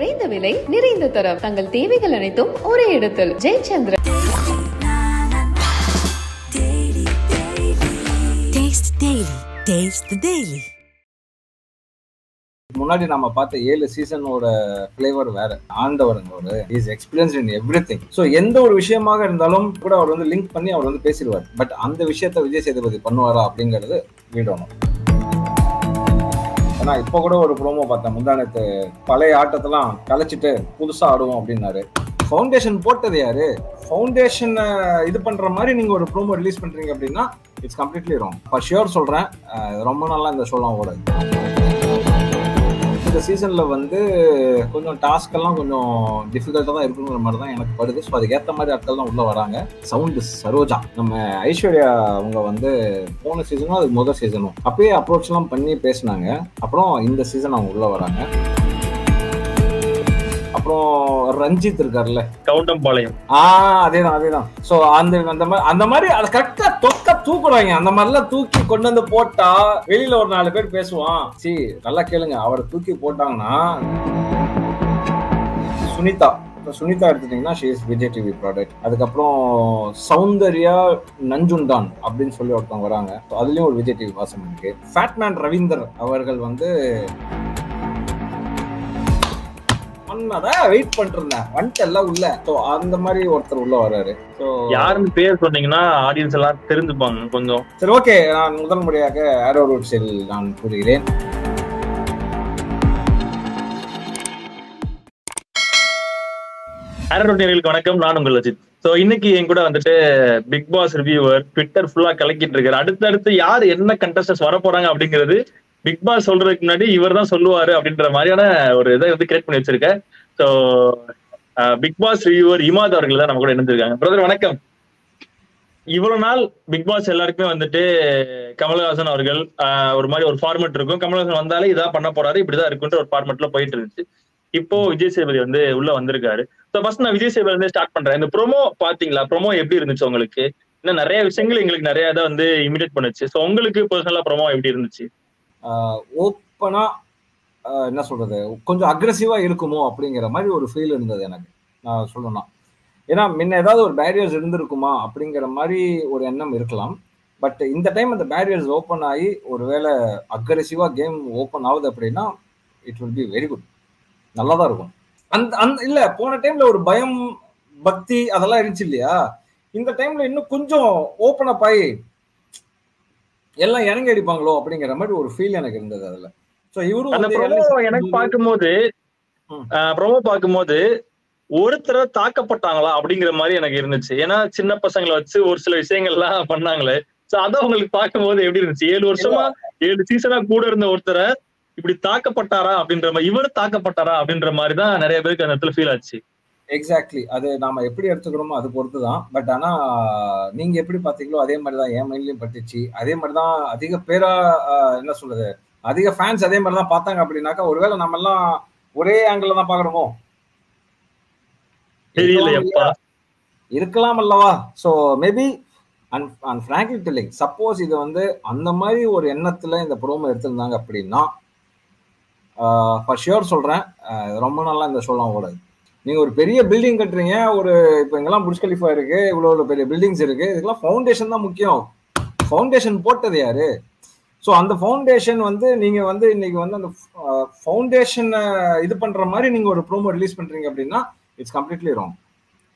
குறைந்த விலை, நிறைந்த தரம். தங்கள் தேவைகள் அனைத்தும் ஒரே இடத்தில். ஜெயச்சந்திரன். முன்னாடி நம்ம பார்த்த 7 சீசனோட ஃபிளேவர் வேற. ஆண்டவருங்க is experience in everything. So எந்த ஒரு விஷயமாக இருந்தாலும் கூட அவர் வந்து லிங்க் பண்ணி அவர் வந்து பேசிடுவார். பட் அந்த விஷயத்த விஜய் சேதுபதி பண்ணுவாரா அப்படிங்கிறது வீடணும். ஏன்னா இப்போ கூட ஒரு ப்ரோமோ பார்த்தேன் முந்தானத்து, பழைய ஆட்டத்தெல்லாம் கலைச்சிட்டு புதுசா ஆடுவோம் அப்படின்னாரு. ஃபவுண்டேஷன் போட்டது யாரு? ஃபவுண்டேஷன் இது பண்ற மாதிரி நீங்க ஒரு ப்ரோமோ ரிலீஸ் பண்றீங்க அப்படின்னா it's completely wrong. For sure சொல்றேன், ரொம்ப நாளா இந்த ஷோலாம் ஓடாது. இந்த சீசன்ல வந்து கொஞ்சம் டாஸ்க் எல்லாம் கொஞ்சம் டிஃபிகல்ட்டா தான் இருக்குங்கிற மாதிரி தான் எனக்கு படுது. ஸோ அதுக்கேற்ற மாதிரி ஆட்கள் தான் உள்ள வராங்க. சவுண்ட் சரோஜா, நம்ம ஐஸ்வர்யா அவங்க வந்து போன சீசனும் அதுக்கு முதல் சீசனும் அப்பயே அப்ரோச் எல்லாம் பண்ணி பேசினாங்க. அப்புறம் இந்த சீசன் அவங்க உள்ள வராங்க. அப்புறம் ரஞ்சித் இருக்காருல்ல, கவுண்டம்பாளையம், அதேதான். சோ அந்த மாதிரி அதை கரெக்டா தூக்குறாங்க. அந்த மாதிரிலாம் தூக்கி கொண்டு வந்து போட்டா வெளியில ஒரு 4 பேர் பேசுவான். நல்லா கேளுங்க, அவரை தூக்கி போட்டாங்கன்னா சுனிதா எடுத்துட்டீங்கன்னா she is Vijay TV product. அதுக்கப்புறம் சௌந்தர்யா நஞ்சுண்டான் அப்படின்னு சொல்லி ஒருத்தவங்க வராங்க. அதுலயும் ஒரு விஜய் டிவி வாசம் இருக்கு. ஃபேட்மேன் ரவீந்தர் அவர்கள் வந்து வெயிட் பண்றேன் வந்துட்டு எல்லாம் உள்ள. அந்த மாதிரி ஒருத்தர் உள்ள வர்றாரு. யாருன்னு பேர் சொன்னீங்கன்னா ஆடியன்ஸ் எல்லாம் தெரிஞ்சுப்பாங்க கொஞ்சம். சரி, ஓகே. நான் முதல் முறையாக ஆரோ ரூட்ஸில் நான் கூறுகிறேன். ஆரோ ரூட் நேயர்களுக்கு வணக்கம். நான் உங்கள் அஜித். சோ இன்னைக்கு என் கூட வந்துட்டு பிக் பாஸ் ரிவ்யூவர், ட்விட்டர் ஃபுல்லா கலக்கிட்டு இருக்காரு. அடுத்தடுத்து யாரு என்ன கண்டஸ்டன்ஸ் வர போறாங்க அப்படிங்கிறது பிக் பாஸ் சொல்றதுக்கு முன்னாடி இவர் தான் சொல்லுவாரு அப்படின்ற மாதிரியான ஒரு இதை வந்து கிரியேட் பண்ணி வச்சிருக்கேன். So Bigg Boss reviewer Imad அவர்கள் தான் நம்ம கூட இணைஞ்சிருக்காங்க. பிரதர் வணக்கம். இவ்வளவு நாள் பிக் பாஸ் எல்லாருக்குமே வந்துட்டு கமல்ஹாசன் அவர்கள் ஒரு மாதிரி ஒரு ஃபார்மெட் இருக்கும். கமல்ஹாசன் வந்தாலே இதான் பண்ண போறாரு, இப்படிதான் இருக்குன்ற ஒரு ஃபார்மெட்ல போயிட்டு இருந்துச்சு. இப்போ விஜய் சேதுபதி வந்து உள்ள வந்திருக்காரு. ஸோ ஃபர்ஸ்ட் நான் விஜய் சேதுபதி வந்து ஸ்டார்ட் பண்றேன். இந்த ப்ரோமோ பாத்தீங்களா? ப்ரோமோ எப்படி இருந்துச்சு உங்களுக்கு? இன்னும் நிறைய விஷயங்கள் எங்களுக்கு நிறைய இதை வந்து இமிடேட் பண்ணுச்சு. ஸோ உங்களுக்கு பர்சனலா ப்ரோமோ எப்படி இருந்துச்சு? ஓப்பனா என்ன சொல்றது, கொஞ்சம் அக்ரெசிவா இருக்குமோ அப்படிங்கிற மாதிரி ஒரு ஃபீல் இருந்தது எனக்கு. நான் சொல்லணும்னா, ஏன்னா முன்ன ஏதாவது ஒரு பேரியர்ஸ் இருந்திருக்குமா அப்படிங்கிற மாதிரி ஒரு எண்ணம் இருக்கலாம். பட் இந்த டைம் அந்த பேரியர்ஸ் ஓப்பன் ஆகி ஒருவேளை அக்ரெசிவா கேம் ஓப்பன் ஆகுது அப்படின்னா it will be very good. நல்லா தான் இருக்கும். இல்ல போன டைம்ல ஒரு பயம், பக்தி அதெல்லாம் இருந்துச்சு இல்லையா? இந்த டைம்ல இன்னும் கொஞ்சம் ஓப்பன் அப் ஆகி எல்லாம் இறங்கி அடிப்பாங்களோ அப்படிங்கிற மாதிரி ஒரு ஃபீல் எனக்கு இருந்தது அதுல. சோ இவரும் எனக்கு ப்ரோமோ பார்க்கும்போது ஒருத்தர தாக்கப்பட்டாங்களா அப்படிங்கிற மாதிரி எனக்கு இருந்துச்சு. ஏன்னா சின்ன பசங்களை வச்சு ஒரு சில விஷயங்கள்லாம் பண்ணாங்களே. சோ அதான் உங்களுக்கு பார்க்கும்போது எப்படி இருந்துச்சு? 7 வருஷமா 7 சீசனா கூட இருந்த ஒருத்தரை இப்படி தாக்கப்பட்டாரா அப்படின்ற மாதிரி, இவர் தாக்கப்பட்டாரா அப்படின்ற மாதிரி தான் நிறைய பேருக்கு அந்த இடத்துல ஃபீல் ஆச்சு. எக்ஸாக்ட்லி. அது நாம எப்படி எடுத்துக்கிறோமோ அது பொறுத்து தான். பட் ஆனா நீங்க எப்படி பாத்தீங்களோ அதே மாதிரிதான் என் மைண்ட்லயும் பட்டுச்சு. அதே மாதிரிதான் அதிக பேரா என்ன சொல்றது, அதிக ஃபேன்ஸ் அதே மாதிரிதான் பார்த்தாங்க. அப்படின்னாக்கா ஒருவேளை நம்ம எல்லாம் ஒரே ஆங்கிள் தான் பாக்கணுமோ? இருக்கலாம் அல்லவா? So maybe and frankly telling, suppose இது வந்து அந்த மாதிரி ஒரு எண்ணத்துல இந்த ப்ரோமோ எடுத்திருந்தாங்க அப்படின்னா ஃபார் ஷியோர் சொல்றேன், ரொம்ப நாளா இந்த ஷோலாம் ஓடாது. நீங்க ஒரு பெரிய பில்டிங் கட்டுறீங்க, ஒரு இப்போ இங்கெல்லாம் புர்ஜ் கலிஃபா இருக்கு, இவ்வளவு பெரிய பில்டிங்ஸ் இருக்கு, இதுக்கெல்லாம் ஃபவுண்டேஷன் தான் முக்கியம். ஃபவுண்டேஷன் போட்டது யாரு? ஸோ அந்த ஃபவுண்டேஷன் வந்து நீங்க வந்து இன்னைக்கு வந்து அந்த ஃபவுண்டேஷன் இது பண்ற மாதிரி நீங்க ஒரு ப்ரோமோ ரிலீஸ் பண்றீங்க அப்படின்னா it's completely wrong.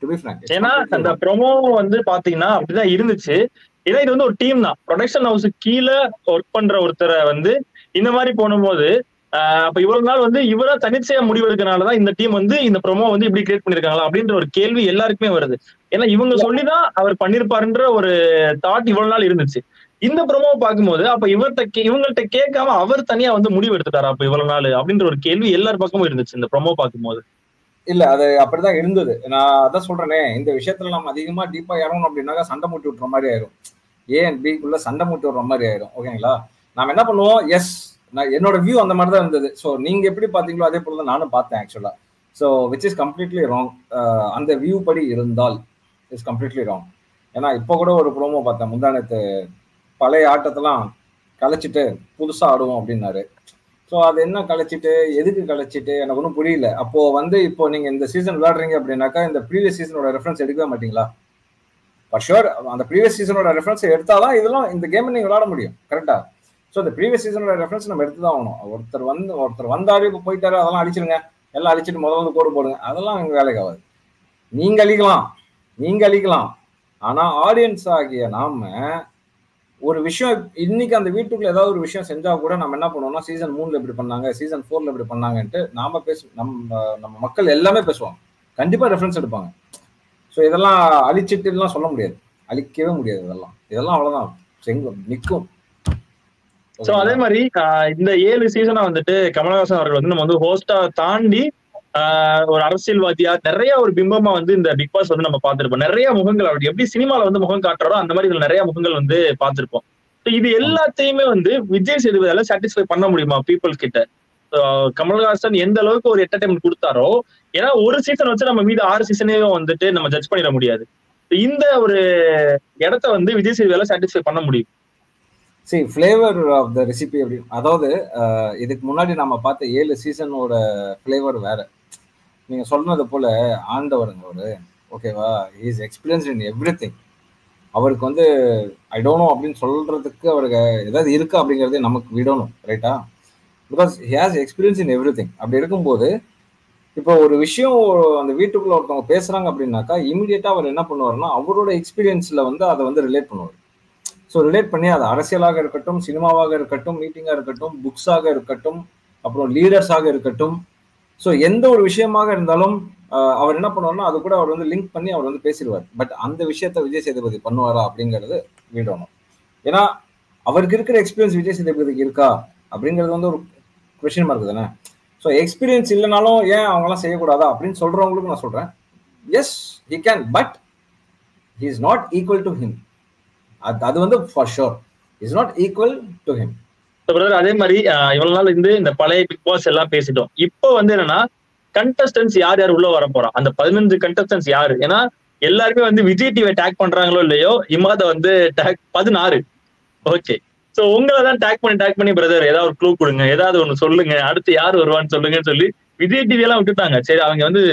To be frank, ஏன்னா அந்த ப்ரோமோ வந்து பாத்தீங்கன்னா அப்படிதான் இருந்துச்சு. ஏன்னா இது வந்து ஒரு டீம் தான். ப்ரொடக்ஷன் ஹவுஸ் கீழே ஒர்க் பண்ற ஒருத்தரை வந்து இந்த மாதிரி போனும்போது அப்ப இவ்வளவு நாள் வந்து இவரா தனிச்சையா முடிவு எடுக்கிறனாலதான் இந்த டீம் வந்து இந்த ப்ரோமோ வந்து இப்படி கிரியேட் பண்ணிருக்காங்களா அப்படின்ற ஒரு கேள்வி எல்லாருக்குமே வருது. ஏன்னா இவங்க சொல்லிதான் அவர் பண்ணிருப்பாருன்ற ஒரு தாட் இவ்வளவு நாள் இருந்துச்சு. இந்த ப்ரோமோவை பார்க்கும்போது அப்ப இவங்கள்ட்ட கேட்காம அவர் தனியா வந்து முடிவு எடுத்துட்டாரா அப்ப இவ்வளவு நாள் அப்படின்ற ஒரு கேள்வி எல்லார் பக்கமும் இருந்துச்சு இந்த ப்ரோமோ பார்க்கும்போது. இல்ல, அது அப்படிதான் இருந்தது. நான் அதான் சொல்றேனே, இந்த விஷயத்துல நம்ம அதிகமா டீப்பா இறங்கணும் அப்படின்னாக்கா சண்டை மூட்டி விட்டுற மாதிரி ஆயிரும். ஏ அண்ட் பிக்குள்ள சண்டை மூட்டி விடுற மாதிரி ஆயிரும். ஓகேங்களா? நாம என்ன பண்ணுவோம், எஸ் என்னோட வியூ அந்த மாதிரி தான் இருந்தது. ஸோ நீங்க எப்படி பாத்தீங்களோ அதே போல தான் நானும் பார்த்தேன் ஆக்சுவலா. So which is completely wrong. அந்த வியூ படி இருந்தால் இஸ் கம்ப்ளீட்லி ராங். ஏன்னா இப்போ கூட ஒரு ப்ரோமோ பார்த்தேன் முந்தானத்து, பழைய ஆட்டத்தெல்லாம் கலைச்சிட்டு புதுசா ஆடுவோம் அப்படின்னாரு. ஸோ அது என்ன கழிச்சிட்டு எதுக்கு கழிச்சிட்டு எனக்கு ஒன்றும் புரியல. அப்போ வந்து இப்போ நீங்க இந்த சீசன் விளையாடுறீங்க அப்படின்னாக்கா இந்த ப்ரீவியஸ் சீசனோட ரெஃபரன்ஸ் எடுக்கவே மாட்டீங்களா? ஃபார் ஷுர் அந்த ப்ரீவியஸ் சீசனோட ரெஃபரன்ஸ் எடுத்தாதான் இதெல்லாம் இந்த கேம் நீங்க விளையாட முடியும். கரெக்டா? ஸோ இந்த ப்ரீவியஸ் சீசனோட ரெஃபரன்ஸ் நம்ம எடுத்து தான் ஆகணும். ஒருத்தர் வந்தாரு இப்போ போயிட்டாரு அதெல்லாம் அழிச்சிருங்க, எல்லாம் அழிச்சிட்டு முதல்ல கோடு போடுங்க, அதெல்லாம் எங்க வேலைக்கு ஆகாது. நீங்க அழிக்கலாம். ஆனா ஆடியன்ஸ் ஆகிய நாம ஒரு விஷயம் இன்னைக்கு அந்த வீட்டுக்குள்ள ஏதாவது ஒரு விஷயம் செஞ்சா கூட நம்ம என்ன பண்ணுவோம்னா சீசன் 3ல இப்படி பண்ணாங்க, சீசன் 4ல இப்படி பண்ணாங்கன்ட்டு நாம நம்ம மக்கள் எல்லாமே பேசுவாங்க, கண்டிப்பா ரெஃபரன்ஸ் எடுப்பாங்க. ஸோ இதெல்லாம் அழிச்சிட்டுலாம் சொல்ல முடியாது, அழிக்கவே முடியாது. இதெல்லாம் அவ்வளவுதான் நிற்கும். சோ அதே மாதிரி இந்த 7 சீசனா வந்துட்டு கமலஹாசன் அவர்கள் வந்து நம்ம வந்து ஹோஸ்டா தாண்டி ஒரு அரசியல்வாதியா நிறைய ஒரு பிம்பமா வந்து இந்த பிக் பாஸ் வந்து நம்ம பார்த்திருப்போம். நிறைய முகங்கள் அப்படி எப்படி சினிமால வந்து முகம் காட்டுறோம் அந்த மாதிரி இதுல நிறைய முகங்கள் வந்து பார்த்திருப்போம். இது எல்லாத்தையுமே வந்து விஜய் சேதுபதியால சாட்டிஸ்ஃபை பண்ண முடியுமா பீப்புள் கிட்ட? கமல்ஹாசன் எந்த அளவுக்கு ஒரு என்டர்டைன்மெண்ட் கொடுத்தாரோ, ஏன்னா ஒரு சீசன் வச்சு நம்ம மீது 6 சீசனையும் வந்துட்டு நம்ம ஜட்ஜ் பண்ணிட முடியாது. இந்த ஒரு இடத்த வந்து விஜய் சேதுபதியால சாட்டிஸ்ஃபை பண்ண முடியும். சரி, ஃபிளேவர் ஆஃப் த ரெசிபி அப்படின்னு, அதாவது இதுக்கு முன்னாடி நம்ம பார்த்த 7 சீசனோட ஃபிளேவர் வேற. நீங்க சொன்னது போல ஆண்டவருங்க அவரு, ஓகேவா, இஸ் எக்ஸ்பீரியன்ஸ் இன் எவ்ரிதிங். அவருக்கு வந்து ஐ டோன்ட் நோ அப்படின்னு சொல்றதுக்கு அவருக்கு ஏதாவது இருக்கா அப்படிங்கிறதே நமக்கு விடணும், ரைட்டா? Because he has experience in everything. அப்படி இருக்கும்போது இப்போ ஒரு விஷயம் அந்த வீட்டுக்குள்ள ஒருத்தவங்க பேசுறாங்க அப்படின்னாக்கா இமீடியட்டா அவர் என்ன பண்ணுவாருன்னா அவரோட எக்ஸ்பீரியன்ஸ்ல வந்து அதை வந்து ரிலேட் பண்ணுவார். ஸோ ரிலேட் பண்ணி அது அரசியலாக இருக்கட்டும், சினிமாவாக இருக்கட்டும், மீட்டிங்காக இருக்கட்டும், புக்ஸாக இருக்கட்டும், அப்புறம் லீடர்ஸாக இருக்கட்டும், ஸோ எந்த ஒரு விஷயமாக இருந்தாலும் அவர் என்ன பண்ணுவார்னா அது கூட அவர் வந்து லிங்க் பண்ணி அவர் வந்து பேசிடுவார். பட் அந்த விஷயத்த விஜய் சேதுபதி பண்ணுவாரா அப்படிங்கிறது விடணும். ஏன்னா அவருக்கு இருக்கிற எக்ஸ்பீரியன்ஸ் விஜய் சேதுபதிக்கு இருக்கா அப்படிங்கிறது வந்து ஒரு கொஸ்டின் மார்க் தானே. ஸோ எக்ஸ்பீரியன்ஸ் இல்லைனாலும் ஏன் அவங்களாம் செய்யக்கூடாதா அப்படின்னு சொல்றவங்களுக்கு நான் சொல்றேன், yes he can, but he is not equal to him. அது வந்து for sure is not equal to him. அதே மாதிரி இவ்வளவு நாள் இருந்து இந்த பழைய பிக் பாஸ் எல்லாம் பேசிட்டோம். இப்போ வந்து என்னன்னா கண்டஸ்டன்ஸ் யார் யார் உள்ள வர போறா, அந்த 15 கண்டஸ்டன்ஸ் யாரு? ஏன்னா எல்லாருமே வந்து விஜய் டிவி டேக் பண்றாங்களோ இல்லையோ, இமாத வந்து டேக் 16. ஓகே, சோ உங்களை தான் டேக் பண்ணி பிரதர் ஏதாவது ஒரு க்ளூ கொடுங்க, ஏதாவது ஒண்ணு சொல்லுங்க, அடுத்து யார் வருவான்னு சொல்லுங்கன்னு சொல்லி விஜய் டிவி எல்லாம் விட்டுட்டாங்க. சரி, அவங்க வந்து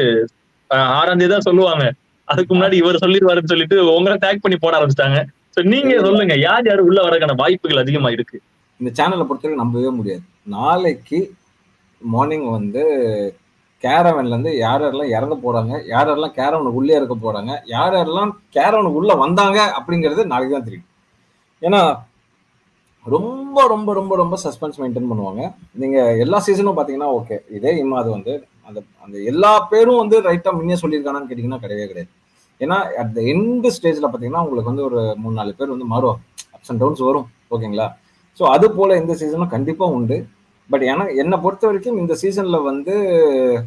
6ஆம் தேதி தான் சொல்லுவாங்க, அதுக்கு முன்னாடி இவர் சொல்லிடுவாருன்னு சொல்லிட்டு உங்களை டேக் பண்ணி போட ஆரம்பிச்சிட்டாங்க. சோ நீங்க சொல்லுங்க, யார் யாரு உள்ள வரக்கான வாய்ப்புகள் அதிகமா இருக்கு? இந்த சேனலை பொறுத்தவரைக்கும் நம்பவே முடியாது. நாளைக்கு மார்னிங் வந்து கேரவன்ல இருந்து யாரெல்லாம் இறங்க போறாங்க, யாரெல்லாம் கேரவனுக்கு உள்ளே இருக்க போறாங்க, யாரெல்லாம் கேரவனுக்கு உள்ள வந்தாங்க அப்படிங்கிறது நாளைக்கு தான் தெரியும். ஏன்னா ரொம்ப ரொம்ப ரொம்ப ரொம்ப சஸ்பென்ஸ் மெயின்டைன் பண்ணுவாங்க. நீங்க எல்லா சீசனும் பாத்தீங்கன்னா ஓகே, இதே இம்மா அது வந்து அந்த எல்லா பேரும் வந்து ரைட்டா முன்னே சொல்லியிருக்கானு கேட்டீங்கன்னா கிடையவே கிடையாது. ஏன்னா அட் த எண்ட் ஸ்டேஜ்ல பாத்தீங்கன்னா உங்களுக்கு வந்து ஒரு 3-4 பேர் வந்து மாறுவாங்க, அப்ஸ் அண்ட் டவுன்ஸ் வரும், ஓகேங்களா? ஸோ அது போல இந்த சீசனும் கண்டிப்பா உண்டு. பட் என்னை பொறுத்த வரைக்கும் இந்த சீசன்ல வந்து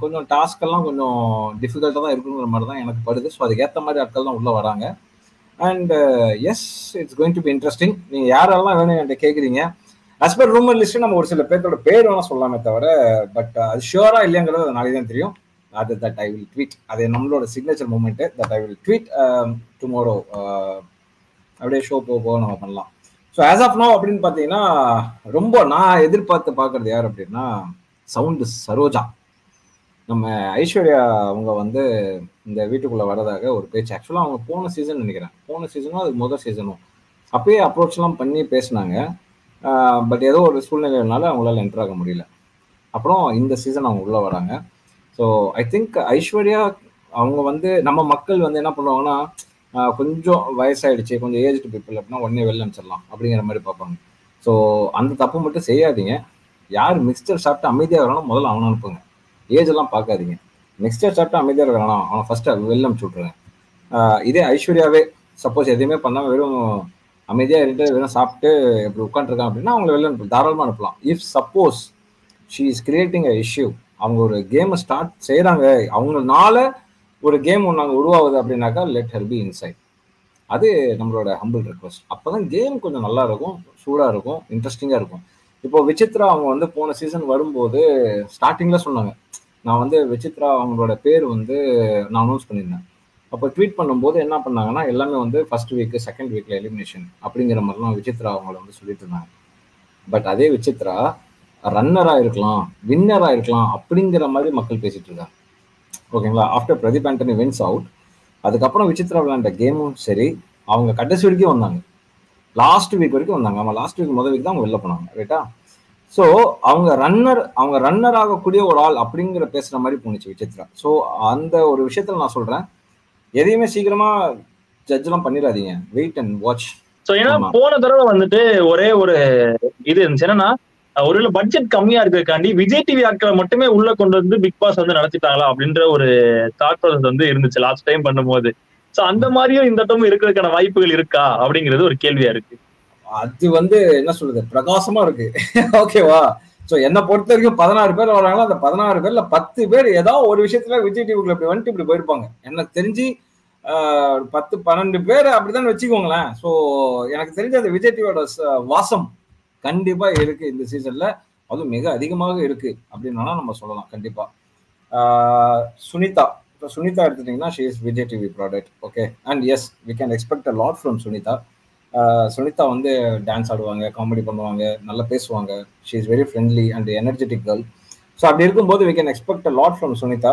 கொஞ்சம் டாஸ்க் எல்லாம் கொஞ்சம் டிஃபிகல்ட்டா தான் இருக்குங்கிற மாதிரி தான் எனக்கு படுது. ஸோ அதுக்கேற்ற மாதிரி ஆட்கள் தான் உள்ள வராங்க. And yes, it's going to be interesting. நீங்க யாரெல்லாம் வேணும் என்கிட்ட கேட்குறீங்க. அஸ் பர் ரூமர் லிஸ்ட் நம்ம ஒரு சில பேர்த்தோட பேர் வேணா சொல்லலாமே தவிர, பட் அது ஷுவரா இல்லைங்கிறது அது நாளைக்கு தான் தெரியும். அது தட் ஐ வில் ட்வீட், அது நம்மளோட signature moment, that I will tweet tomorrow. அப்படியே ஷோ போக நம்ம பண்ணலாம். ஸோ ஆஸ் ஆஃப் நோ அப்படின்னு பார்த்தீங்கன்னா ரொம்ப நான் எதிர்பார்த்து பார்க்கறது யார் அப்படின்னா சவுண்டு சரோஜா. நம்ம ஐஸ்வர்யா அவங்க வந்து இந்த வீட்டுக்குள்ள வரதாக ஒரு பேச்சு. ஆக்சுவலாக அவங்க போன சீசன் நினைக்கிறேன், போன சீசனும் அதுக்கு முதல் சீசனும் அப்பயே அப்ரோச்லாம் பண்ணி பேசினாங்க. பட் ஏதோ ஒரு சூழ்நிலைனால அவங்களால என்டர் ஆக முடியல. அப்புறம் இந்த சீசன் அவங்க உள்ள வராங்க. ஸோ ஐ திங்க் ஐஸ்வர்யா அவங்க வந்து நம்ம மக்கள் வந்து என்ன பண்ணுவாங்கன்னா கொஞ்சம் வயசாயிடுச்சு, கொஞ்சம் ஏஜ்டு பீப்புள் அப்படின்னா உடனே வெளில அனுப்பிச்சிடலாம் அப்படிங்கிற மாதிரி பார்ப்பாங்க. ஸோ அந்த தப்பு மட்டும் செய்யாதீங்க. யார் மிக்சர் சாப்பிட்டு அமைதியாக இருக்கிறானோ முதல்ல அவனை அனுப்புங்க, ஏஜ் எல்லாம் பார்க்காதீங்க. மிக்சர் சாப்பிட்டு அமைதியாக இருக்கிறானா அவனை ஃபர்ஸ்ட் வெளில அனுப்பிச்சு விட்ருங்க. இதே ஐஸ்வர்யாவே சப்போஸ் எதுவுமே பண்ணாமல் வெறும் அமைதியாக இருந்துட்டு வெறும் சாப்பிட்டு இப்படி உட்காந்துருக்கான் அப்படின்னா அவங்களை வெளில அனுப்பலாம், தாராளமாக அனுப்பலாம். If suppose she is creating a issue, அவங்க ஒரு கேமை ஸ்டார்ட் செய்கிறாங்க, அவங்களால ஒரு கேம் ஒன்று நாங்கள் உருவாகுது அப்படின்னாக்கா லெட் ஹர் பி இன்சைட். அது நம்மளோட ஹம்பிள் ரெக்வஸ்ட். அப்போ தான் கேம் கொஞ்சம் நல்லா இருக்கும், சூடாக இருக்கும், இன்ட்ரெஸ்டிங்காக இருக்கும். இப்போ விசித்ரா அவங்க வந்து போன சீசன் வரும்போது ஸ்டார்டிங்கில் சொன்னாங்க, நான் வந்து விசித்ரா அவங்களோட பேர் வந்து நான் அனௌன்ஸ் பண்ணியிருந்தேன். அப்போ ட்வீட் பண்ணும்போது என்ன பண்ணாங்கன்னா எல்லாமே வந்து ஃபர்ஸ்ட் வீக் செகண்ட் வீக்கில் எலிமினேஷன் அப்படிங்கிற மாதிரிலாம் விசித்ரா அவங்கள வந்து சொல்லிட்டு இருந்தாங்க. பட் அதே விசித்ரா ரன்னரா இருக்கலாம், வின்னரா இருக்கலாம் அப்படிங்கிற மாதிரி மக்கள் பேசிட்டு இருக்காங்க. ஓகேங்களா? After Pradeep Antony wins out, அதுக்கப்புறம் விசித்ரா விளையாண்ட கேமும் சரி, அவங்க கடைசி வரைக்கும் வந்தாங்க. லாஸ்ட் வீக் வரைக்கும் வந்தாங்க. ஆமா, லாஸ்ட் வீக் முதல் வீக் தான் அவங்க வெளில போனாங்க, ரைட்டா? ஸோ அவங்க ரன்னர் ஆகக்கூடிய ஒரு ஆள் அப்படிங்கிற பேசுற மாதிரி போணுச்சு விசித்ரா. ஸோ அந்த ஒரு விஷயத்துல நான் சொல்றேன், எதையுமே சீக்கிரமா ஜட்ஜ் எல்லாம் பண்ணிடாதீங்க. Wait and watch. ஸோ ஏன்னா போன தடவை வந்துட்டு ஒரே ஒரு இது இருந்துச்சு, என்னன்னா ஒருவேளை பட்ஜெட் கம்மியா இருக்கிறதுக்காண்டி விஜய் டிவி ஆட்களை மட்டுமே உள்ள கொண்டு வந்து பிக் பாஸ் வந்து நடத்திட்டாங்களா அப்படின்ற ஒரு தாட் ப்ராசஸ் வந்து இருந்துச்சு லாஸ்ட் டைம் பண்ணும்போது. ஸோ அந்த மாதிரியும் இந்த இடமும் இருக்கிறதுக்கான வாய்ப்புகள் இருக்கா அப்படிங்கிறது ஒரு கேள்வியா இருக்கு. அது வந்து என்ன சொல்றது, பிரகாசமா இருக்கு. ஓகேவா? ஸோ என்னை பொறுத்த வரைக்கும் 16 பேர் வராங்களா, அந்த 16 பேர்ல 10 பேர் ஏதாவது ஒரு விஷயத்துல விஜய் டிவிக்குள்ள இப்படி வந்துட்டு இப்படி போயிருப்பாங்க. எனக்கு தெரிஞ்சு 10-12 பேர் அப்படிதான் வச்சுக்கோங்களேன். ஸோ எனக்கு தெரிஞ்ச அந்த விஜய் டிவியோட வாசம் கண்டிப்பா இருக்கு இந்த சீசன்ல. அதுவும் மிக அதிகமாக இருக்கு அப்படின்னு நம்ம சொல்லலாம் கண்டிப்பா. சுனிதா எடுத்துட்டீங்கன்னா she is Vijay TV product. Okay, and yes we can expect a lot from Sunitha. Sunitha வந்து டான்ஸ் ஆடுவாங்க, காமெடி பண்ணுவாங்க, நல்லா பேசுவாங்க. She is very friendly and energetic girl. So அப்படி இருக்கும்போது we can expect a lot from Sunitha.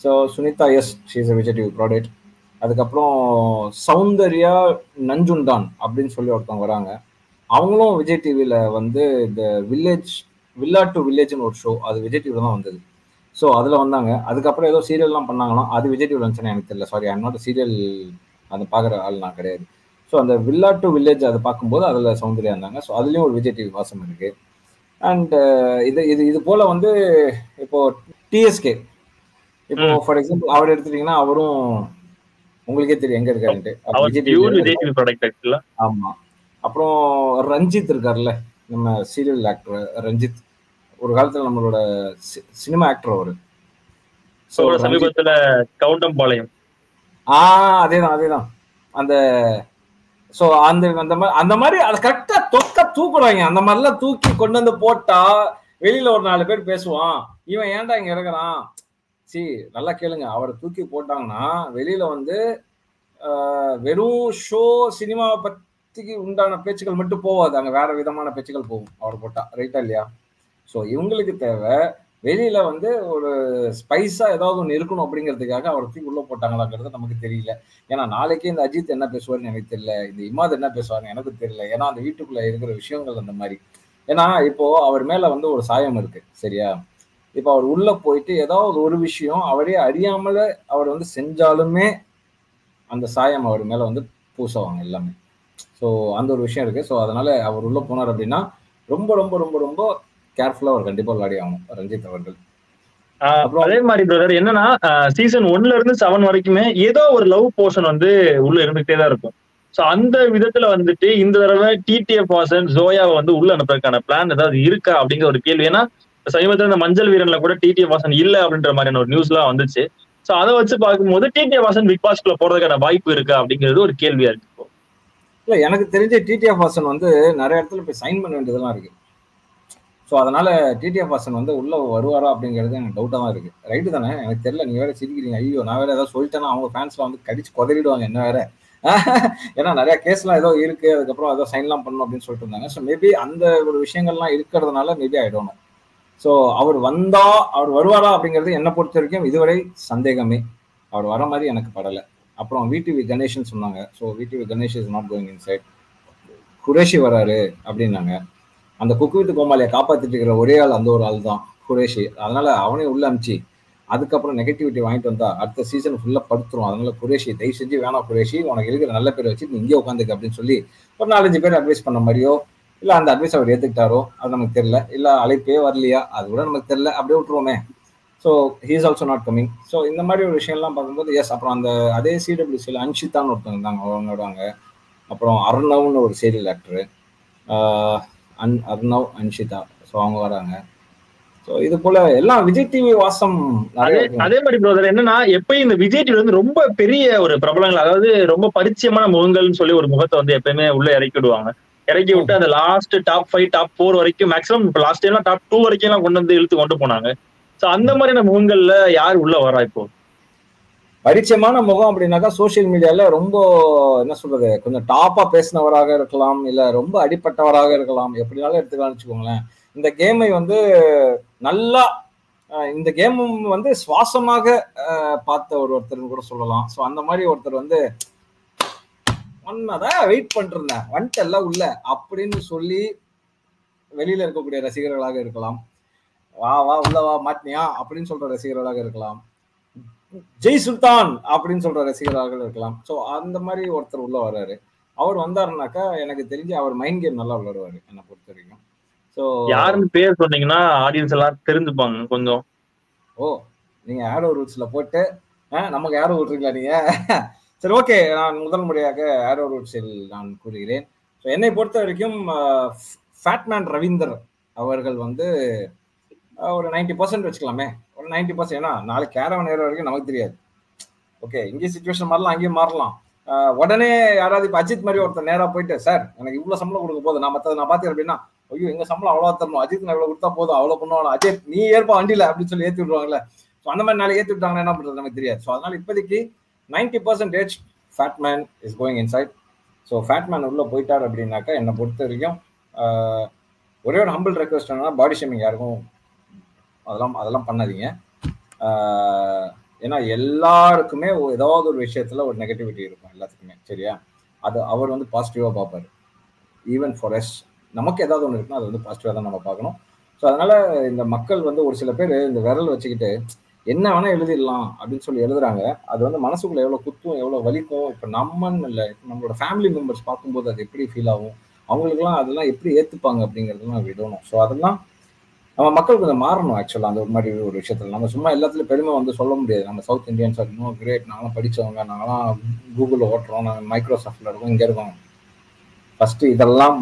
So Sunitha yes she is a Vijay TV product. அதுக்கப்புறம் சௌந்தர்யா நஞ்சுண்டான் அப்படின்னு சொல்லி ஒருத்தவங்க வராங்க. அவங்களும் விஜய் டிவியில் வந்து இந்த வில்லா டு வில்லேஜ்னு ஒரு ஷோ, அது விஜய் டிவியில் தான் வந்தது. ஸோ அதில் வந்தாங்க. அதுக்கப்புறம் ஏதோ சீரியல்லாம் பண்ணாங்கன்னா அது விஜய் டிவியில் வந்துச்சுன்னா எனக்கு தெரியல. சாரி, ஐம் நாட் சீரியல் அதை பார்க்குற ஆள் நான் கிடையாது. ஸோ அந்த வில்லா டு வில்லேஜ் அதை பார்க்கும்போது அதில் சௌந்தர்யா இருந்தாங்க. ஸோ அதுலேயும் ஒரு விஜய் டிவி வாசம் இருக்கு. அண்ட் இது போல் வந்து இப்போ டிஎஸ்கே, இப்போ ஃபார் எக்ஸாம்பிள் அவர் எடுத்துட்டீங்கன்னா அவரும் உங்களுக்கே தெரியும் எங்க இருக்காருன்ட்டு. ஆமா. அப்புறம் ரஞ்சித் இருக்காருல்ல, நம்ம சீரியல் ஆக்டர் ரஞ்சித், ஒரு காலத்துல நம்மளோட சினிமா ஆக்டர் அவரு. சமீபத்துல கவுண்டம்பாளையம். அதேதான் அந்த சோ அந்த மாதிரி அதை கரெக்டா தூக்குறாங்க. அந்த மாதிரிலாம் தூக்கி கொண்டு வந்து போட்டா வெளியில ஒரு 4 பேர் பேசுவான், இவன் ஏன்டா இங்க இருக்கிறான். நல்லா கேளுங்க, அவரை தூக்கி போட்டாங்கன்னா வெளியில வந்து வெறும் ஷோ சினிமாவை பத்திக்கு உண்டான பேச்சுக்கள் மட்டும் போவாது, அங்க வேற விதமான பேச்சுக்கள் போகும் அவர் போட்டா, ரைட்டா இல்லையா? ஸோ இவங்களுக்கு தேவை வெளியில வந்து ஒரு ஸ்பைஸா ஏதாவது ஒன்று இருக்கணும் அப்படிங்கிறதுக்காக அவரை தூக்கி உள்ள போட்டாங்களாங்கிறது நமக்கு தெரியல. ஏன்னா நாளைக்கு இந்த அஜித் என்ன பேசுவாருன்னு எனக்கு தெரியல, இந்த இமாத் என்ன பேசுவாருன்னு எனக்கு தெரியல. ஏன்னா அந்த வீட்டுக்குள்ள இருக்கிற விஷயங்கள் அந்த மாதிரி. ஏன்னா இப்போ அவர் மேல வந்து ஒரு சாயம் இருக்கு, சரியா? இப்போ அவர் உள்ள போயிட்டு ஏதாவது ஒரு விஷயம் அவரே அறியாமல அவர் வந்து செஞ்சாலுமே அந்த சாயம் அவர் மேல வந்து பூசுவாங்க எல்லாமே. ஸோ அந்த ஒரு விஷயம் இருக்கு. ஸோ அதனால அவர் உள்ள போனார் அப்படின்னா ரொம்ப ரொம்ப ரொம்ப ரொம்ப கேர்ஃபுல்லா அவர் கண்டிப்பா விளையாடி ஆகணும் ரஞ்சித் அவர்கள். அதே மாதிரி பிரதர் என்னன்னா சீசன் 1ல இருந்து 7 வரைக்குமே ஏதோ ஒரு லவ் போர்ஷன் வந்து உள்ள இருந்துகிட்டே தான் இருக்கும். ஸோ அந்த விதத்துல வந்துட்டு இந்த தடவை டிடிஎஃப் வாசன் ஜோயாவை வந்து உள்ள அனுப்புறதுக்கான பிளான் ஏதாவது இருக்கா அப்படிங்கிற ஒரு கேள்வி. ஏன்னா சமீபத்துல இந்த மஞ்சள் வீரன்ல கூட டிடிஎஃப் வாசன் இல்ல அப்படின்ற மாதிரியான ஒரு நியூஸ் எல்லாம் வந்துச்சு. ஸோ அதை வச்சு பார்க்கும்போது டிடிஎஃப் வாசன் பிக் பாஸ்குள்ள போறதுக்கான வாய்ப்பு இருக்கா அப்படிங்கிறது ஒரு கேள்வியா இருக்கு. இல்ல, எனக்கு தெரிஞ்ச டிடிஎஃப் வாசன் வந்து நிறைய இடத்துல போய் சைன் பண்ண வேண்டியதெல்லாம் இருக்கு. ஸோ அதனால டிடிஎஃப் வாசன் வந்து உள்ள வருவாரா அப்படிங்கிறது எனக்கு டவுட்டா தான் இருக்கு. ரைட்டு தானே? எனக்கு தெரியல, நீங்க வேற சிரிக்கிறீங்க. ஐயோ, நான் வேற ஏதாவது சொல்லிட்டேன்னா அவங்க ஃபேன்ஸ்லாம் வந்து கடிச்சு கொதறிடுவாங்க என்ன வேற. ஏன்னா நிறைய கேஸ்லாம் ஏதோ இருக்கு, அதுக்கப்புறம் ஏதோ சைன்லாம் பண்ணணும் அப்படின்னு சொல்லிட்டு இருந்தாங்க. ஸோ மேபி அந்த ஒரு விஷயங்கள்லாம் இருக்கிறதுனால மேபி ஆயிடணும். ஸோ அவர் வருவாரா அப்படிங்கிறது என்னை பொறுத்த வரைக்கும் இதுவரை சந்தேகமே. அவர் வர மாதிரி எனக்கு படலை. அப்புறம் விடிவி கணேஷ்னு சொன்னாங்க. So VTV Ganesh is not going inside. Qureshi வராரு அப்படின்னாங்க. அந்த குக்கு வித் கோமாளியை காப்பாற்றிட்டு இருக்கிற ஒரே ஆள் அந்த ஒரு ஆள் தான் குரேஷி. அதனால அவனே உள்ள அமிச்சு அதுக்கப்புறம் நெகட்டிவிட்டி வாங்கிட்டு வந்தா அடுத்த சீசன் ஃபுல்லாக படுத்துரும். அதனால குரேஷி தயவு செஞ்சு வேணாம், குரேஷி உனக்கு இருக்கிற நல்ல பேர் வச்சு நீ இங்கே உட்காந்துக்க அப்படின்னு சொல்லி ஒரு 4-5 பேர் அட்வைஸ் பண்ண மாதிரியோ, இல்லை அந்த அட்வைஸ் அவர் ஏற்றுக்கிட்டாரோ அது நமக்கு தெரியல, இல்லை அழைப்பே வரலையா அது கூட நமக்கு தெரியல, அப்படியே விட்டுருவோமே. So he is also not coming. So இந்த மாதிரி ஒரு விஷயம்லாம் பார்க்கும்போது எஸ். அப்புறம் அந்த அதே சிடபிள்யூசியில் அன்ஷிதான்னு ஒருத்தவங்க இருந்தாங்க, அவங்களோட. அப்புறம் அர்ணவ்னு ஒரு serial actor, Arnav Anshitha. So அவங்க வராங்க. ஸோ இது போல எல்லாம் விஜய் டிவி வாசம். அதே மாதிரி பிரதர் என்னன்னா எப்பயும் இந்த விஜய் டிவி வந்து ரொம்ப பெரிய ஒரு பிரபலங்கள், அதாவது ரொம்ப பரிச்சயமான முகங்கள்னு சொல்லி ஒரு முகத்தை வந்து எப்பயுமே உள்ள இறக்கி விடுவாங்க. இறக்கி விட்டு அந்த லாஸ்ட் டாப் 5 டாப் 4 வரைக்கும் மேக்ஸிமம் இப்போ லாஸ்ட் டைம்லாம் டாப் 2 வரைக்கும் எல்லாம் கொண்டு வந்து இழுத்து கொண்டு போனாங்க. ஸோ அந்த மாதிரியான முகங்கள்ல யார் உள்ள வரா இப்போ? பரிச்சயமான முகம் அப்படின்னாக்கா சோசியல் மீடியால ரொம்ப என்ன சொல்றது, கொஞ்சம் டாப்பா பேசினவராக இருக்கலாம், இல்ல ரொம்ப அடிப்பட்டவராக இருக்கலாம், எப்படினாலும் எடுத்துக்கலாம்னு வச்சுக்கோங்களேன். இந்த கேமை வந்து நல்லா இந்த கேம் வந்து சுவாசமாக பார்த்த ஒருத்தர் கூட சொல்லலாம். ஸோ அந்த மாதிரி ஒருத்தர் வந்து ஒன்னதான் வெயிட் பண்ணிருந்தேன் வந்துட்டு எல்லாம் உள்ள அப்படின்னு சொல்லி வெளியில இருக்கக்கூடிய ரசிகர்களாக இருக்கலாம், வா வா உள்ள வா மாட்டினியா அப்படின்னு சொல்ற ரசிகர்களாக இருக்கலாம், ஜெய் சுல்தான் அப்படின்னு சொல்ற ரசிகராக இருக்கலாம். ஸோ அந்த மாதிரி ஒருத்தர் உள்ள வர்றாரு. அவர் வந்தாருனாக்கா எனக்கு தெரிஞ்சு அவர் மைண்ட் கேம் நல்லா விளையாடுவாரு என்னை பொறுத்த வரைக்கும். ஸோ யாருன்னு பேர் சொன்னீங்கன்னா ஆடியன்ஸ் எல்லாம் தெரிஞ்சுப்பாங்க கொஞ்சம். ஓ நீங்க ஆரோ ரூட்ஸ்ல போட்டு நமக்கு ஆரோ விட்டுருங்களா நீங்க? சரி ஓகே, நான் முதல் முறையாக ஆரோ ரூட்ஸில் நான் கூறுகிறேன். ஸோ என்னை பொறுத்த வரைக்கும் ஃபேட்மேன் ரவீந்தர் அவர்கள் வந்து ஒரு 90% வச்சுக்கலாமே, ஒரு 90%. ஏன்னா நாளைக்கு கேரவன் ஏற வரைக்கும் நமக்கு தெரியாது. ஓகே, இங்கே சுச்சுவேஷன் மாறலாம், அங்கேயும் மாறலாம். உடனே யாராவது இப்போ அஜித் மாதிரி ஒருத்தர் நேராக போயிட்டு சார் எனக்கு இவ்வளோ சம்பளம் கொடுக்க போதும், நான் மற்றது நான் பார்த்துக்கிறேன் அப்படின்னா, ஐயோ எங்கள் சம்பளம் அவ்வளோ தரணும், அஜித் நான் இவ்வளோ கொடுத்தா போதும், அவ்வளோ பண்ணுவாங்க, அஜித் நீ ஏற்பா வண்டியில் அப்படின்னு சொல்லி ஏற்றி விடுவாங்கல்ல. ஸோ அந்த மாதிரி நாளைக்கு ஏற்றி விட்டாங்கன்னா என்ன பண்ணுறது நமக்கு தெரியாது. ஸோ அதனால இப்போதைக்கு 90% fatman is going inside. So fatman உள்ளே போயிட்டார் அப்படின்னாக்கா என்னை பொறுத்த வரைக்கும் ஒரே ஒரு ஹம்பிள் ரெக்வஸ்ட் என்னன்னா, பாடி ஷேமிங் யாருக்கும் அதெல்லாம் பண்ணாதீங்க. ஏன்னா எல்லாருக்குமே ஏதாவது ஒரு விஷயத்துல ஒரு நெகட்டிவிட்டி இருக்கும் எல்லாத்துக்குமே, சரியா? அது அவர் வந்து பாசிட்டிவா பார்ப்பாரு. ஈவன் ஃபார் எஸ் நமக்கு ஏதாவது ஒன்று இருக்குன்னா அது வந்து பாசிட்டிவா தான் நம்ம பார்க்கணும். ஸோ அதனால இந்த மக்கள் வந்து ஒரு சில பேர் இந்த விரல் வச்சுக்கிட்டு என்ன வேணா எழுதிடலாம் அப்படின்னு சொல்லி எழுதுறாங்க. அது வந்து மனசுக்குள்ள எவ்வளோ குத்தும், எவ்வளோ வலிக்கும். இப்போ நம்மன்னு இல்லை, நம்மளோட ஃபேமிலி மெம்பர்ஸ் பார்க்கும்போது அது எப்படி ஃபீல் ஆகும், அவங்களுக்குலாம் அதெல்லாம் எப்படி ஏற்றுப்பாங்க அப்படிங்கிறதுலாம் விடணும். ஸோ அதெல்லாம் நம்ம மக்கள் கொஞ்சம் மாறணும். ஆக்சுவலாக அந்த ஒரு மாதிரி ஒரு விஷயத்தில் நம்ம சும்மா எல்லாத்துலையும் பெருமை வந்து சொல்ல முடியாது. நம்ம சவுத் இந்தியன்ஸ் இருக்கணும், கிரேட், நாங்களாம் படித்தவங்க, நாங்களாம் கூகுளில் ஓட்டுறோம், நாங்கள் மைக்ரோசாஃப்டில் இருக்கோம், இங்கே இருக்கோம். ஃபஸ்ட்டு இதெல்லாம்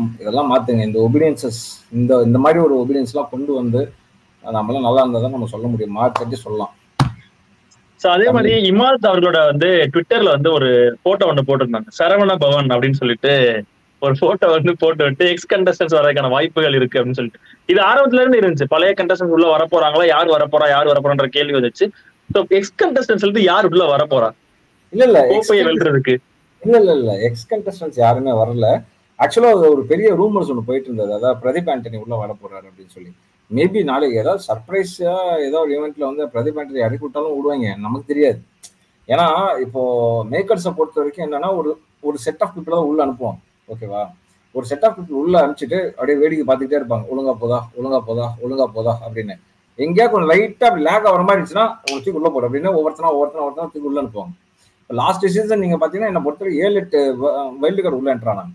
மாற்றுங்க. இந்த ஒபீடியன்சஸ் இந்த மாதிரி ஒரு ஒபீடியன்ஸ்லாம் கொண்டு வந்து நம்மளாம் நல்லா இருந்தால் தான் நம்ம சொல்ல முடியும், மாற்றி சொல்லலாம். ஸோ அதே மாதிரி இமாத் அவர்களோட வந்து ட்விட்டர்ல வந்து ஒரு போட்டோ ஒன்று போட்டிருந்தாங்க, சரவண பவன் அப்படின்னு சொல்லிட்டு ஒரு போட்டோ வந்து போட்டு விட்டு எக்ஸ் கண்டஸ்டன்ஸ் வரதுக்கான வாய்ப்புகள் இருக்கு அப்படின்னு சொல்லிட்டு. இது ஆரம்பத்துல இருந்து இருந்துச்சு, பழைய கண்டஸ்டன்ஸ் உள்ள வரப்போறாங்களா, யார் வரப்போறான்ற கேள்வி வந்துச்சு. ஸோ எக்ஸ் கண்டஸ்டன்ஸ் சொல்லிட்டு யார் உள்ள வரப்போறா? இல்ல கோப்பையை வெல்றதுக்கு இல்ல எக்ஸ் கண்டஸ்டன்ஸ் யாருமே வரல. ஆக்சுவலா ஒரு பெரிய ரூமர்ஸ் ஒன்று போயிட்டு இருந்தது, அதாவது பிரதீப் ஆண்டனி உள்ள வர போறாரு அப்படின்னு சொல்லி. மேபி நாளைக்கு ஏதாவது சர்ப்ரைஸா ஏதாவது ஒரு ஈவெண்ட்ல வந்து பிரதீப் ஆண்டனி இறக்கி விட்டாலும் விடுவாங்க, நமக்கு தெரியாது. ஏன்னா இப்போ மேக்கர்ஸை பொறுத்த வரைக்கும் என்னன்னா ஒரு செட் ஆஃப் பீப்புள் தான் உள்ள அனுப்புவாங்க, ஓகேவா? ஒரு செட் ஆஃப் பீப்புள் உள்ள அனுப்பிச்சிட்டு அப்படியே வேடிக்கை பார்த்துக்கிட்டே இருப்பாங்க, ஒழுங்கா போதா அப்படின்னு. எங்கேயா கொஞ்சம் லைட்டா அப்படி லேக் ஆகிற மாதிரி இருந்துச்சுன்னா ஒரு தூக்கி உள்ள போடும் அப்படின்னு ஒவ்வொருத்தனா தூக்கி உள்ள அனுப்புவாங்க. இப்போ லாஸ்ட் சீசன் நீங்க பாத்தீங்கன்னா என்ன பொறுத்தவரை 7-8 வைல்டு கார்டு உள்ள என்ட்ரானாங்க.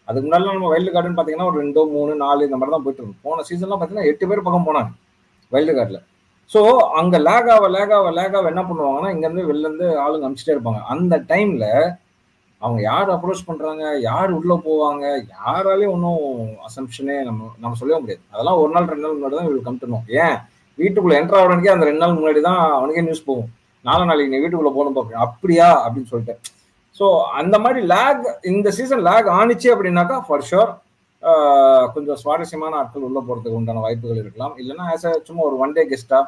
அதுக்கு முன்னாடி நம்ம வைல்டு கார்டுன்னு பார்த்தீங்கன்னா ஒரு 2, 3, 4 இந்த மாதிரி தான் போயிட்டு இருக்கும். போன சீசன்லாம் பார்த்தீங்கன்னா 8 பேர் பக்கம் போனாங்க வைல்டு கார்டில். ஸோ அங்கே லேக் ஆக என்ன பண்ணுவாங்கன்னா இங்கேருந்து வெளிலேருந்து ஆளுங்க அனுப்பிச்சிட்டே இருப்பாங்க. அந்த டைமில் அவங்க யார் அப்ரோச் பண்ணுறாங்க, யார் உள்ளே போவாங்க, யாராலையும் ஒன்றும் அசம்ஷனே நம்ம சொல்லவே முடியாது. அதெல்லாம் ஒரு நாள் 2 நாள் முன்னாடி தான் இவருக்கு கம்ட்டணும். ஏன் வீட்டுக்குள்ளே என்ட்ரு ஆகிறனுக்கே அந்த 2 நாள் முன்னாடி தான் அவனுக்கே நியூஸ் போகும், நாளைக்கு நீ வீட்டுக்குள்ளே போகணும் பார்ப்பேன் அப்படியா அப்படின்னு சொல்லிட்டு. ஸோ அந்த மாதிரி லேக் இந்த சீசன் லேக் ஆனிச்சு அப்படின்னாக்கா ஃபார் ஷுர் கொஞ்சம் சுவாரஸ்யமான ஆட்கள் உள்ள போகிறதுக்கு உண்டான வாய்ப்புகள் இருக்கலாம். இல்லைன்னா சும்மா ஒரு 1 டே கெஸ்டா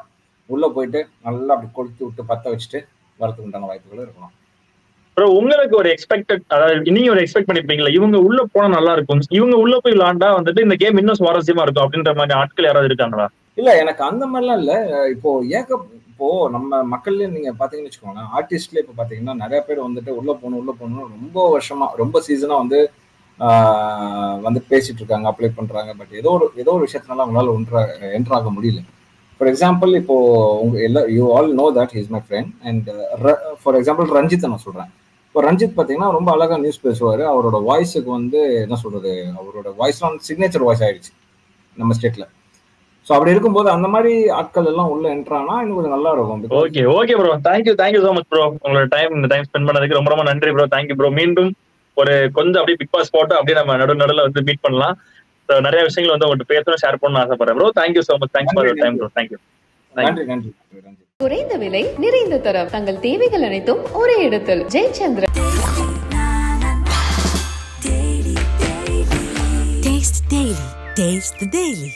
உள்ள போயிட்டு நல்லா அப்படி கொளுத்து விட்டு பற்ற வச்சுட்டு வரதுக்கு உண்டான வாய்ப்புகள் இருக்கலாம். உங்களுக்கு ஒரு எக்ஸ்பெக்டட், அதாவது நீங்க ஒரு எக்ஸ்பெக்ட் பண்ணிருப்பீங்களா இவங்க உள்ள போனா நல்லா இருக்கும், இவங்க உள்ள போய் விளாண்டா வந்துட்டு இந்த கேம் இன்னும் சுவாரஸ்யமா இருக்கும் அப்படின்ற மாதிரி ஆட்கள் யாராவது இருக்காங்களா? இல்ல எனக்கு அந்த மாதிரிலாம் இல்ல. இப்போ நம்ம மக்கள்லயே நீங்க பாத்தீங்கன்னு வச்சுக்கோங்க, ஆர்டிஸ்ட்ல இப்ப பாத்தீங்கன்னா நிறைய பேர் வந்துட்டு உள்ள போகணும் ரொம்ப வருஷமா ரொம்ப சீசனா வந்து பேசிட்டு இருக்காங்க, அப்ளை பண்றாங்க. பட் ஏதோ ஒரு விஷயத்தினால அவங்களால என்ட்ராக முடியல. ஃபார் எக்ஸாம்பிள் இப்போ you all know that he is my friend. And for example ரஞ்சித்தை நான் சொல்றேன். இப்போ ரஞ்சித் பார்த்தீங்கன்னா ரொம்ப அழகா நியூஸ் பேசுவார். அவரோட வாய்ஸுக்கு என்ன சொல்றது, அவரோட வாய்ஸ்லாம் சிக்னேச்சர் வாய்ஸ் ஆயிடுச்சு நம்ம ஸ்டேட்ல. ஸோ அப்படி இருக்கும்போது அந்த மாதிரி ஆட்கள் எல்லாம் உள்ள என்ட்ரானா இன்னும் கொஞ்சம் நல்லா இருக்கும். Okay bro, thank you so much bro. உங்களோட இந்த டைம் ஸ்பெண்ட் பண்ணதுக்கு ரொம்ப நன்றி ப்ரோ. Thank you bro. மீண்டும் ஒரு கொஞ்சம் அப்படியே பிக் பாஸ் போட்டு அப்படியே நம்ம நடுவில் வந்து மீட் பண்ணலாம். நிறைய விஷயங்கள் வந்து உங்கள்கிட்ட பேசணும், ஷேர் பண்ணணும்னு ஆசைப்படுறேன் bro. Thank you so much. Thanks for your time bro. Thank you. நன்றி. குறைந்த விலை, நிறைந்த தரம், தங்கள் தேவைகள் அனைத்தும் ஒரே இடத்தில். ஜெயச்சந்திரன். Taste the Daily.